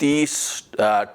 30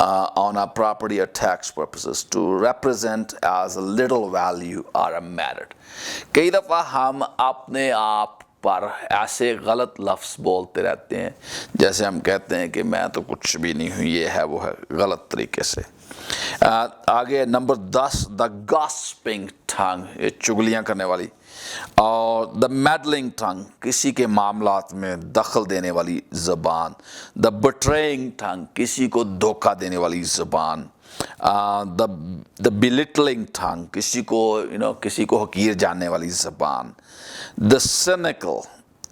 on our property or tax purposes to represent as a little value or a merit. کئی دفعہ ہم اپنے آپ پر ایسے غلط لفظ بولتے رہتے ہیں جیسے ہم کہتے ہیں کہ میں تو کچھ بھی نہیں ہوں، یہ ہے وہ ہے، غلط طریقے سے. آگے نمبر 10 دا گاسپنگ ٹنگ، یہ چگلیاں کرنے والی، اور دا میڈلنگ ٹنگ، کسی کے معاملات میں دخل دینے والی زبان، دا بٹرینگ ٹنگ، کسی کو دھوکہ دینے والی زبان، دا بلٹلنگ ٹنگ، کسی کو حقیر جاننے والی زبان، دا سینیکل.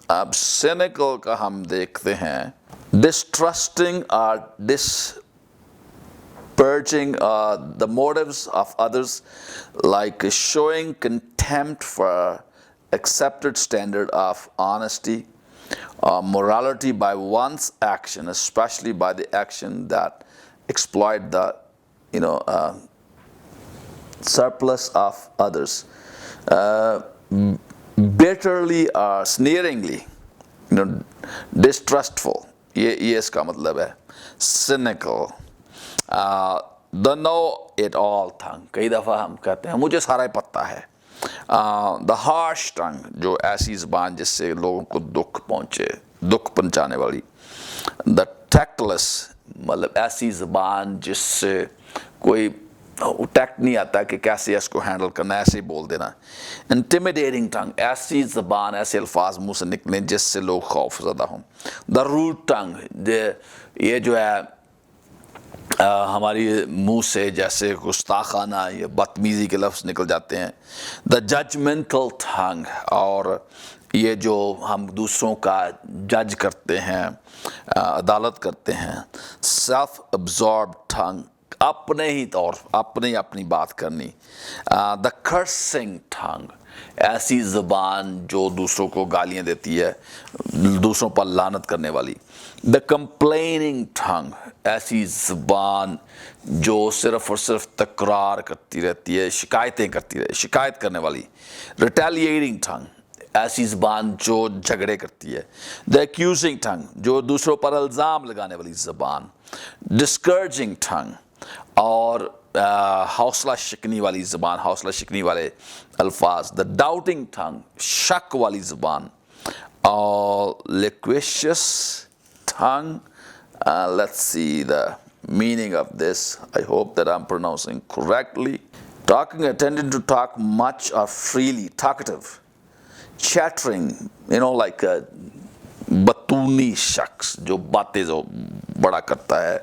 اب سینیکل کا ہم دیکھتے ہیں ڈسٹرسٹنگ اور purging the motives of others, like showing contempt for accepted standard of honesty or morality by one's action, especially by the action that exploit the surplus of others, bitterly or sneeringly, distrustful. یہ اس کا مطلب ہے cynical. The know it all tongue، کئی دفعہ ہم کہتے ہیں مجھے سارا ہی پتہ ہے. The harsh tongue، جو ایسی زبان جس سے لوگوں کو دکھ پہنچانے والی. The tactless، مطلب ایسی زبان جس سے کوئی ٹیکٹ نہیں آتا کہ کیسے اس کو ہینڈل کرنا، ایسے ہی بول دینا. Intimidating tongue، ایسی زبان، ایسے الفاظ منہ سے نکلیں جس سے لوگ خوف زدہ ہوں. The rude tongue، یہ جو ہے ہماری منہ سے جیسے گستاخانہ یا بدتمیزی کے لفظ نکل جاتے ہیں. دا ججمنٹل ٹنگ، اور یہ جو ہم دوسروں کا جج کرتے ہیں، عدالت کرتے ہیں. سیلف ابزاربڈ ٹنگ، اپنے ہی طور اپنی بات کرنی. دا کرسنگ ٹنگ، ایسی زبان جو دوسروں کو گالیاں دیتی ہے، دوسروں پر لعنت کرنے والی. دا کمپلیننگ ٹنگ، ایسی زبان جو صرف اور صرف تکرار کرتی رہتی ہے، شکایت کرنے والی. ریٹیلیٹنگ ٹنگ، ایسی زبان جو جھگڑے کرتی ہے. دا ایکیوزنگ ٹنگ، جو دوسروں پر الزام لگانے والی زبان. ڈسکرجنگ ٹنگ، اور حوصلہ شکنی والی زبان، حوصلہ شکنی والے الفاظ. دا ڈاؤٹنگ ٹنگ، شک والی زبان. اور liquidous tongue, let's see the meaning of this. I hope that I'm pronouncing correctly. Tending to talk much or freely, talkative. Chattering, like a بطونی شخص جو باتیں جو بڑا کرتا ہے،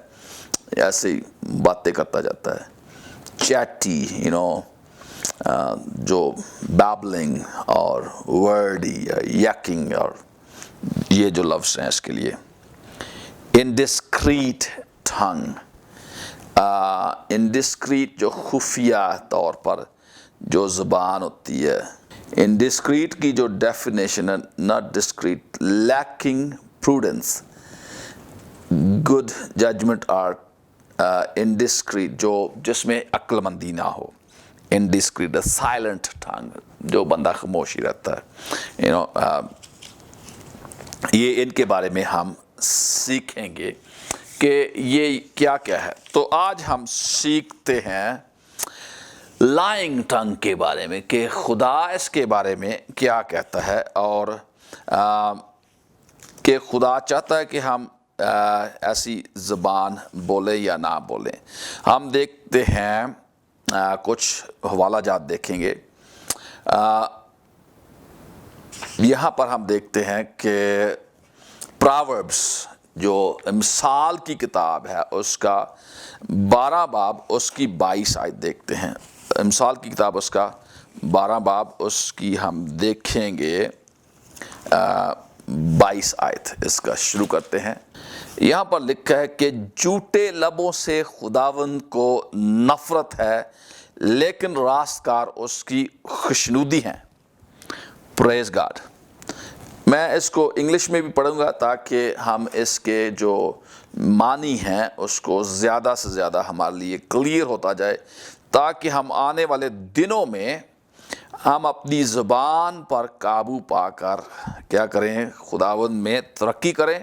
ایسے ہی باتیں کرتا جاتا ہے. Chatty, جو babbling اور wordy یا yakking، اور یہ جو لفظ ہیں اس کے لیے. Indiscreet tongue، indiscreet جو خفیہ طور پر جو زبان ہوتی ہے. indiscreet کی جو ڈیفینیشن ہے، not discreet، lacking prudence، good judgment اور indiscreet جو جس میں عقل مندی نہ ہو. indiscreet، a silent tongue، جو بندہ خاموشی رہتا ہے. یہ ان کے بارے میں ہم سیکھیں گے کہ یہ کیا ہے. تو آج ہم سیکھتے ہیں لائنگ ٹنگ کے بارے میں، کہ خدا اس کے بارے میں کیا کہتا ہے، اور کہ خدا چاہتا ہے کہ ہم ایسی زبان بولیں یا نہ بولیں. ہم دیکھتے ہیں کچھ حوالہ جات دیکھیں گے. یہاں پر ہم دیکھتے ہیں کہ پراوربس جو مثال کی کتاب ہے اس کا 12 باب اس کی 22 آیت دیکھتے ہیں. مثال کی کتاب اس کا 12 باب اس کی ہم دیکھیں گے 22 آیت. اس کا شروع کرتے ہیں. یہاں پر لکھا ہے کہ جھوٹے لبوں سے خداوند کو نفرت ہے، لیکن راستکار اس کی خوشنودی ہیں. پریز گاڈ. میں اس کو انگلش میں بھی پڑھوں گا تاکہ ہم اس کے جو معنی ہیں اس کو زیادہ سے زیادہ ہمارے لیے کلیئر ہوتا جائے، تاکہ ہم آنے والے دنوں میں ہم اپنی زبان پر قابو پا کر کیا کریں، خداوند میں ترقی کریں.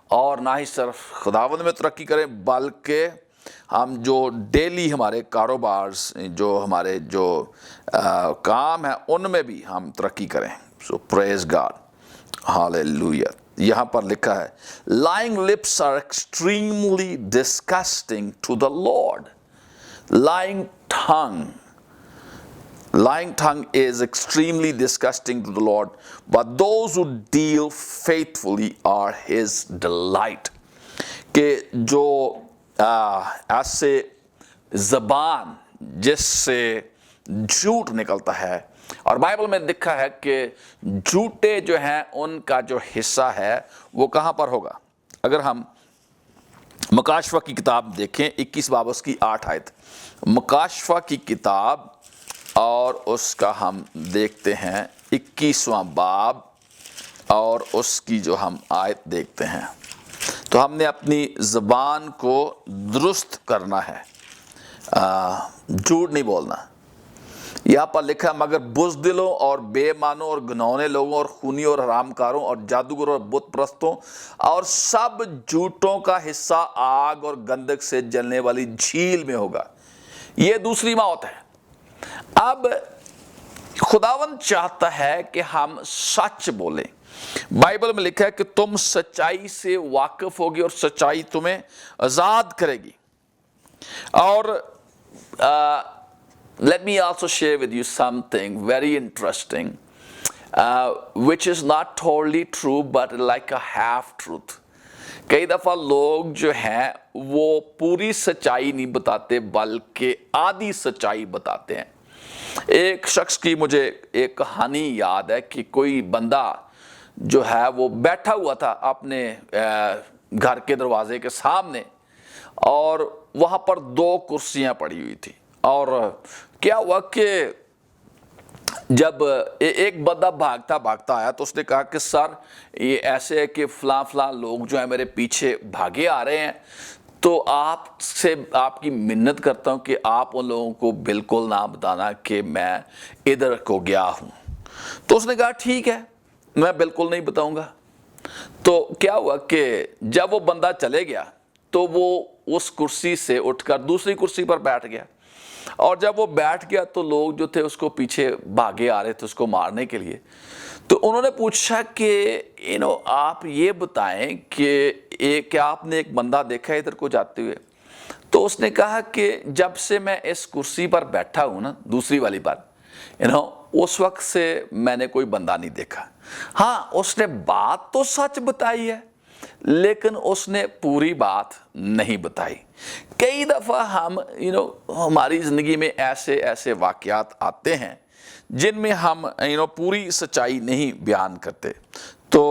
اور نہ ہی صرف خداوند میں ترقی کریں بلکہ ہم جو ڈیلی ہمارے کاروبار جو ہمارے جو کام ہیں ان میں بھی ہم ترقی کریں. سو پریز گاڈ, ہاللویا. یہاں پر لکھا ہے lying lips are extremely disgusting to the Lord. Lying tongue is extremely disgusting to the Lord, but those who deal faithfully are his delight. کہ جو ایسے زبان جس سے جھوٹ نکلتا ہے, اور بائبل میں لکھا ہے کہ جھوٹے جو ہیں ان کا جو حصہ ہے وہ کہاں پر ہوگا. اگر ہم مکاشفہ کی کتاب دیکھیں 21 باب اس کی 8 آیت, مکاشفہ کی کتاب اور اس کا ہم دیکھتے ہیں 21واں باب اور اس کی جو ہم آیت دیکھتے ہیں, تو ہم نے اپنی زبان کو درست کرنا ہے, جھوٹ نہیں بولنا. یہاں پر لکھا مگر بزدلوں اور بے معنوں اور گناونے لوگوں اور خونی اور حرام کاروں اور جادوگروں اور بت پرستوں اور سب جھوٹوں کا حصہ آگ اور گندک سے جلنے والی جھیل میں ہوگا. یہ دوسری موت ہے. اب خداوند چاہتا ہے کہ ہم سچ بولیں. بائبل میں لکھا ہے کہ تم سچائی سے واقف ہوگی اور سچائی تمہیں آزاد کرے گی. اور let me also share with you something very interesting, which is not totally true but like a half truth. کئی دفعہ لوگ جو ہیں وہ پوری سچائی نہیں بتاتے بلکہ آدھی سچائی بتاتے ہیں. ایک شخص کی مجھے ایک کہانی یاد ہے کہ کوئی بندہ جو ہے وہ بیٹھا ہوا تھا اپنے گھر کے دروازے کے سامنے, اور وہاں پر 2 کرسیاں پڑی ہوئی تھی. اور کیا ہوا کہ جب ایک بندہ بھاگتا آیا تو اس نے کہا کہ سر یہ ایسے ہے کہ فلاں لوگ جو ہیں میرے پیچھے بھاگے آ رہے ہیں, تو آپ سے آپ کی منت کرتا ہوں کہ آپ ان لوگوں کو بالکل نہ بتانا کہ میں ادھر کو گیا ہوں. تو اس نے کہا ٹھیک ہے میں بالکل نہیں بتاؤں گا. تو کیا ہوا کہ جب وہ بندہ چلے گیا تو وہ اس کرسی سے اٹھ کر دوسری کرسی پر بیٹھ گیا, اور جب وہ بیٹھ گیا تو لوگ جو تھے اس کو پیچھے بھاگے آ رہے تھے اس کو مارنے کے لیے. تو انہوں نے پوچھا کہ آپ یہ بتائیں کہ آپ نے ایک بندہ دیکھا ہے ادھر کو جاتے ہوئے. تو اس نے کہا کہ جب سے میں اس کرسی پر بیٹھا ہوں نا دوسری والی پر, اس وقت سے میں نے کوئی بندہ نہیں دیکھا. ہاں اس نے بات تو سچ بتائی ہے لیکن اس نے پوری بات نہیں بتائی. کئی دفعہ ہم ہماری زندگی میں ایسے واقعات آتے ہیں جن میں ہم پوری سچائی نہیں بیان کرتے. تو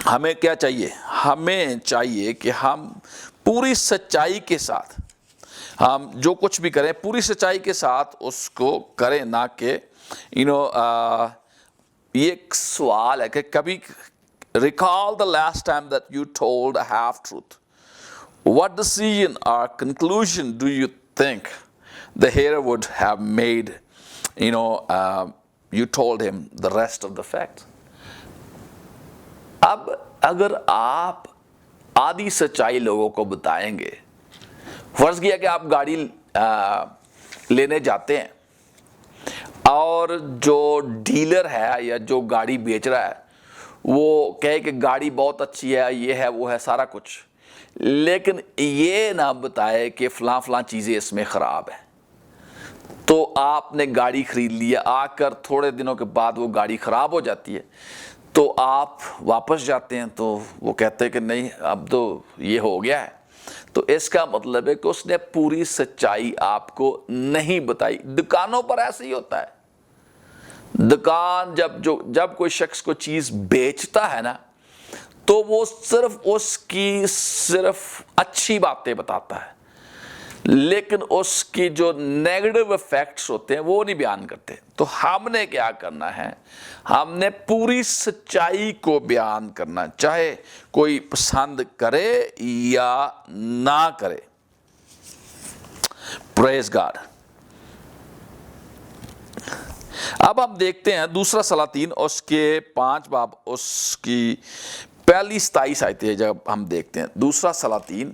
ہمیں کیا چاہیے, ہمیں چاہیے کہ ہم پوری سچائی کے ساتھ ہم جو کچھ بھی کریں پوری سچائی کے ساتھ اس کو کریں, نہ کہ یہ ایک سوال ہے کہ کبھی recall the last time that you told a half truth. What decision or conclusion do you think the hearer would have made, you told him the rest of the facts? اب اگر آپ آدھی سچائی لوگوں کو بتائیں گے, فرض کیا کہ آپ گاڑی لینے جاتے ہیں اور جو ڈیلر ہے یا جو گاڑی بیچ رہا ہے وہ کہے کہ گاڑی بہت اچھی ہے, یہ ہے وہ ہے سارا کچھ, لیکن یہ نہ بتائے کہ فلاں چیزیں اس میں خراب ہیں. تو آپ نے گاڑی خرید لیا, آ کر تھوڑے دنوں کے بعد وہ گاڑی خراب ہو جاتی ہے, تو آپ واپس جاتے ہیں تو وہ کہتے ہیں کہ نہیں اب تو یہ ہو گیا ہے. تو اس کا مطلب ہے کہ اس نے پوری سچائی آپ کو نہیں بتائی. دکانوں پر ایسے ہی ہوتا ہے. دکان جب کوئی شخص کو چیز بیچتا ہے نا تو وہ صرف اس کی اچھی باتیں بتاتا ہے, لیکن اس کی جو نیگیٹو ایفیکٹس ہوتے ہیں وہ نہیں بیان کرتے. تو ہم نے کیا کرنا ہے, ہم نے پوری سچائی کو بیان کرنا, چاہے کوئی پسند کرے یا نہ کرے. پریز گاڈ. اب ہم دیکھتے ہیں دوسرا سلاطین اس کے 5 باب اس کی پہلی 27 آیتیں جب ہم دیکھتے ہیں. دوسرا سلاطین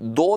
2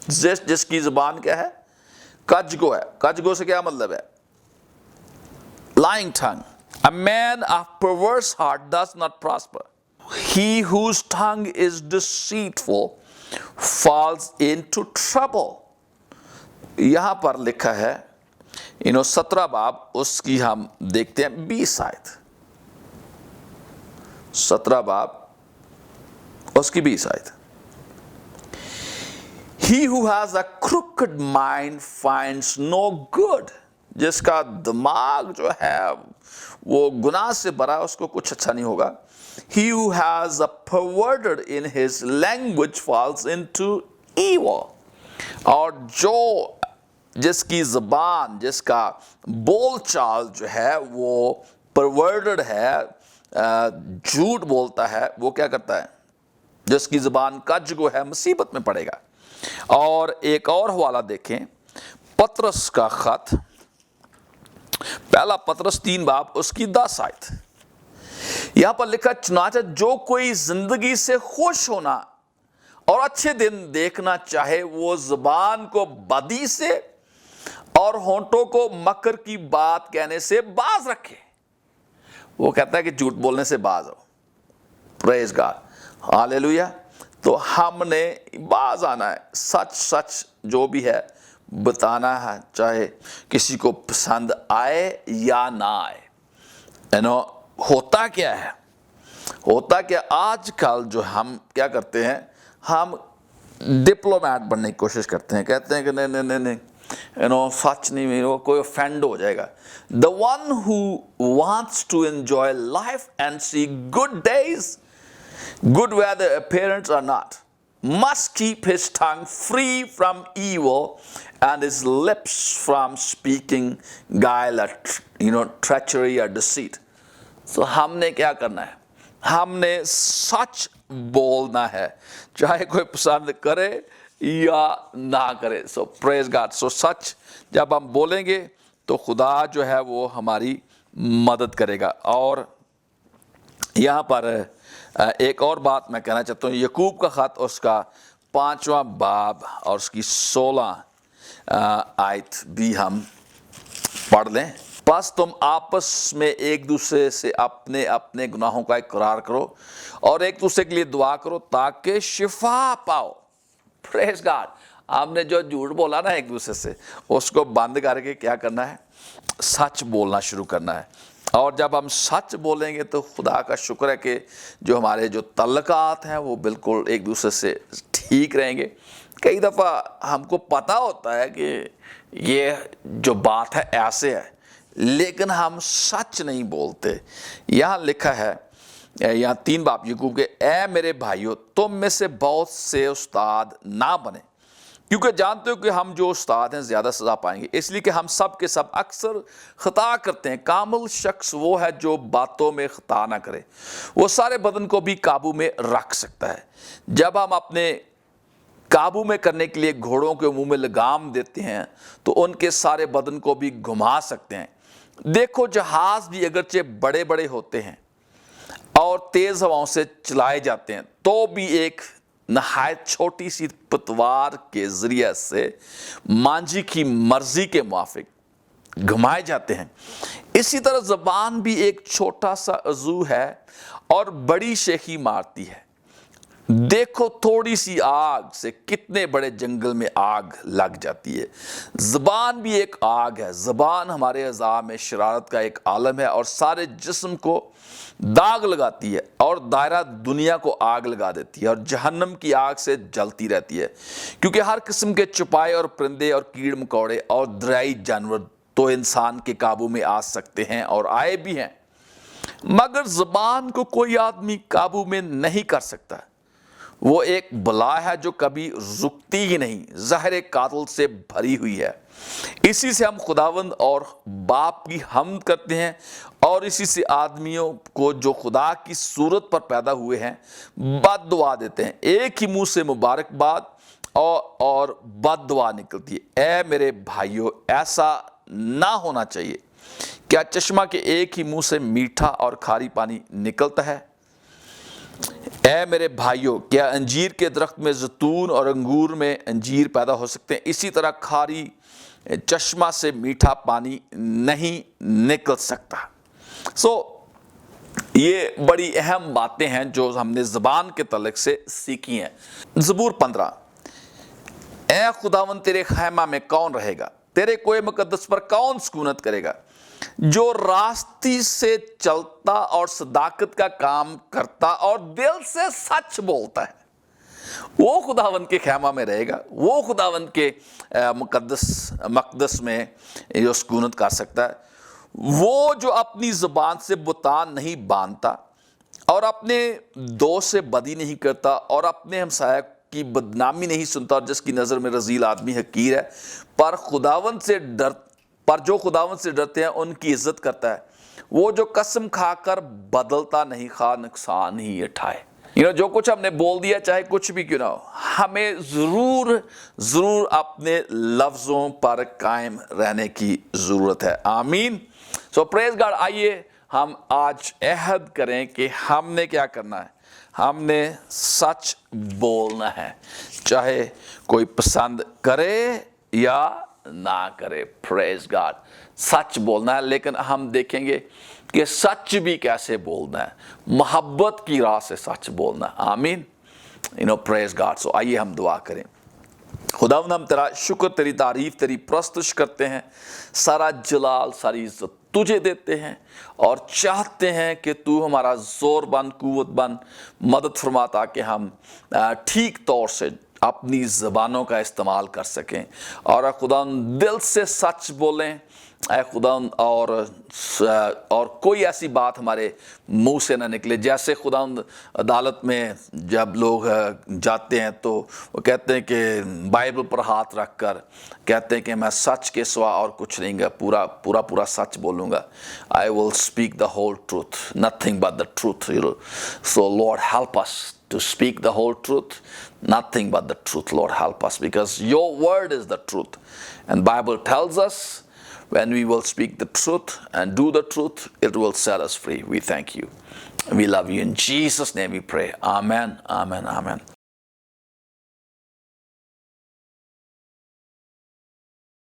جس کی زبان کیا ہے؟ کجگو ہے. کجگو سے کیا مطلب ہے؟ lying tongue. A man of perverse heart does not prosper. He whose tongue is deceitful falls into trouble. یہاں پر لکھا ہے 17 باب اس کی ہم دیکھتے ہیں 20 آیت. 17 باب اس کی 20 آیت. He who has a crooked mind finds no good. جس کا دماغ جو ہے وہ گناہ سے بھرا اس کو کچھ اچھا نہیں ہوگا. He who has a perverted in his language falls into evil. اور جس کی زبان، جس کا بول چال جو ہے وہ perverted ہے، جھوٹ بولتا ہے، وہ کیا کرتا ہے؟ جس کی زبان کجگو ہے مصیبت میں پڑے گا. اور ایک اور حوالہ دیکھیں، پطرس کا خط، پہلا پطرس 3 باب اس کی 10 آیت. یہاں پر لکھا چنانچہ جو کوئی زندگی سے خوش ہونا اور اچھے دن دیکھنا چاہے وہ زبان کو بدی سے اور ہونٹوں کو مکر کی بات کہنے سے باز رکھے. وہ کہتا ہے کہ جھوٹ بولنے سے باز ہو. پریز گاڈ، ہاللیلویہ. تو ہم نے باز آنا ہے، سچ جو بھی ہے بتانا ہے، چاہے کسی کو پسند آئے یا نہ آئے. ہوتا کیا ہے؟ ہوتا کہ آج کل جو ہم کیا کرتے ہیں، ہم ڈپلومیٹ بننے کی کوشش کرتے ہیں. کہتے ہیں کہ نہیں سچ نہیں، وہ کوئی offend ہو جائے گا. The one who wants to enjoy life and see good days, good whether appearance or not, must keep his tongue free from evil and his lips from speaking guile or treachery or deceit. So ہم نے کیا کرنا ہے؟ ہم نے سچ بولنا ہے، چاہے کوئی پسند کرے یا نہ کرے. سو پریز گاڈ. سو سچ جب ہم بولیں گے تو خدا جو ہے وہ ہماری مدد کرے گا. اور یہاں پر ایک اور بات میں کہنا چاہتا ہوں، یعقوب کا خط اس کا 5واں باب اور اس کی 16 آیت بھی ہم پڑھ لیں. بس تم آپس میں ایک دوسرے سے اپنے اپنے گناہوں کا اقرار کرو اور ایک دوسرے کے لیے دعا کرو تاکہ شفا پاؤ. پریز گاڈ. ہم نے جو جھوٹ بولا نا ایک دوسرے سے، اس کو بند کر کے کیا کرنا ہے؟ سچ بولنا شروع کرنا ہے. اور جب ہم سچ بولیں گے تو خدا کا شکر ہے کہ جو ہمارے جو تعلقات ہیں وہ بالکل ایک دوسرے سے ٹھیک رہیں گے. کئی دفعہ ہم کو پتہ ہوتا ہے کہ یہ جو بات ہے ایسے ہے، لیکن ہم سچ نہیں بولتے. یہاں لکھا ہے، یہاں 3 باب یعقوب کے، اے میرے بھائیو تم میں سے بہت سے استاد نہ بنے، کیونکہ جانتے ہو کہ ہم جو استاد ہیں زیادہ سزا پائیں گے، اس لیے کہ ہم سب کے سب اکثر خطا کرتے ہیں. کامل شخص وہ ہے جو باتوں میں خطا نہ کرے، وہ سارے بدن کو بھی قابو میں رکھ سکتا ہے. جب ہم اپنے قابو میں کرنے کے لیے گھوڑوں کے منہ میں لگام دیتے ہیں تو ان کے سارے بدن کو بھی گھما سکتے ہیں. دیکھو جہاز بھی اگرچہ بڑے بڑے ہوتے ہیں اور تیز ہواؤں سے چلائے جاتے ہیں تو بھی ایک نہایت چھوٹی سی پتوار کے ذریعے سے مانجھی کی مرضی کے موافق گھمائے جاتے ہیں. اسی طرح زبان بھی ایک چھوٹا سا عضو ہے اور بڑی شیخی مارتی ہے. دیکھو تھوڑی سی آگ سے کتنے بڑے جنگل میں آگ لگ جاتی ہے. زبان بھی ایک آگ ہے. زبان ہمارے اعضاء میں شرارت کا ایک عالم ہے اور سارے جسم کو داغ لگاتی ہے اور دائرہ دنیا کو آگ لگا دیتی ہے اور جہنم کی آگ سے جلتی رہتی ہے. کیونکہ ہر قسم کے چپائے اور پرندے اور کیڑ مکوڑے اور دریائی جانور تو انسان کے قابو میں آ سکتے ہیں اور آئے بھی ہیں، مگر زبان کو کوئی آدمی قابو میں نہیں کر سکتا. وہ ایک بلا ہے جو کبھی رکتی ہی نہیں، زہر قاتل سے بھری ہوئی ہے. اسی سے ہم خداوند اور باپ کی حمد کرتے ہیں اور اسی سے آدمیوں کو جو خدا کی صورت پر پیدا ہوئے ہیں بد دعا دیتے ہیں. ایک ہی منہ سے مبارکباد اور بد دعا نکلتی ہے. اے میرے بھائیو ایسا نہ ہونا چاہیے. کیا چشمہ کے ایک ہی منہ سے میٹھا اور کھاری پانی نکلتا ہے؟ اے میرے بھائیوں، کیا انجیر کے درخت میں زیتون اور انگور میں انجیر پیدا ہو سکتے ہیں؟ اسی طرح کھاری چشمہ سے میٹھا پانی نہیں نکل سکتا۔ یہ بڑی اہم باتیں ہیں جو ہم نے زبان کے تعلق سے سیکھی ہیں۔ زبور 15، اے خداوند تیرے خیمہ میں کون رہے گا؟ تیرے کوئے مقدس پر کون سکونت کرے گا؟ جو راستی سے چلتا اور صداقت کا کام کرتا اور دل سے سچ بولتا ہے، وہ خداوند کے خیمہ میں رہے گا، وہ خداوند کے مقدس میں جو سکونت کر سکتا ہے۔ وہ جو اپنی زبان سے بتان نہیں باندھتا اور اپنے دوست سے بدی نہیں کرتا اور اپنے ہمسایہ کی بدنامی نہیں سنتا، اور جس کی نظر میں رذیل آدمی حقیر ہے، پر جو خداوند سے ڈرتے ہیں ان کی عزت کرتا ہے۔ وہ جو قسم کھا کر بدلتا نہیں، خواہ نقصان ہی اٹھائے۔ جو کچھ ہم نے بول دیا، چاہے کچھ بھی کیوں نہ ہو، ہمیں ضرور اپنے لفظوں پر قائم رہنے کی ضرورت ہے۔ آمین۔ سو پریز گاڈ، آئیے ہم آج عہد کریں کہ ہم نے کیا کرنا ہے، ہم نے سچ بولنا ہے، چاہے کوئی پسند کرے یا نہ کرے۔ پریز گاڈ، سچ بولنا ہے، لیکن ہم دیکھیں گے کہ سچ بھی کیسے بولنا ہے، محبت کی راہ سے سچ بولنا ہے۔ آمین۔ پریز گاڈ۔ سو آئیے ہم دعا کریں۔ خداوند، ہم تیرا شکر، تیری تعریف، تیری پرستش کرتے ہیں، سارا جلال، ساری عزت تجھے دیتے ہیں، اور چاہتے ہیں کہ تو ہمارا زور بن، قوت بن، مدد فرما، تاکہ ہم ٹھیک طور سے اپنی زبانوں کا استعمال کر سکیں، اور اے خداوند دل سے سچ بولیں، اے خداوند، اور کوئی ایسی بات ہمارے منہ سے نہ نکلے۔ جیسے خداوند عدالت میں جب لوگ جاتے ہیں تو وہ کہتے ہیں کہ بائبل پر ہاتھ رکھ کر کہتے ہیں کہ میں سچ کے سوا اور کچھ نہیں گا، پورا سچ بولوں گا۔ I will speak the whole truth, nothing but the truth. So Lord, help us to speak the whole truth, nothing but the truth. Lord, help us, because your word is the truth. And Bible tells us, when we will speak the truth and do the truth, it will set us free. We thank you. We love you. In Jesus' name we pray. Amen, amen, amen.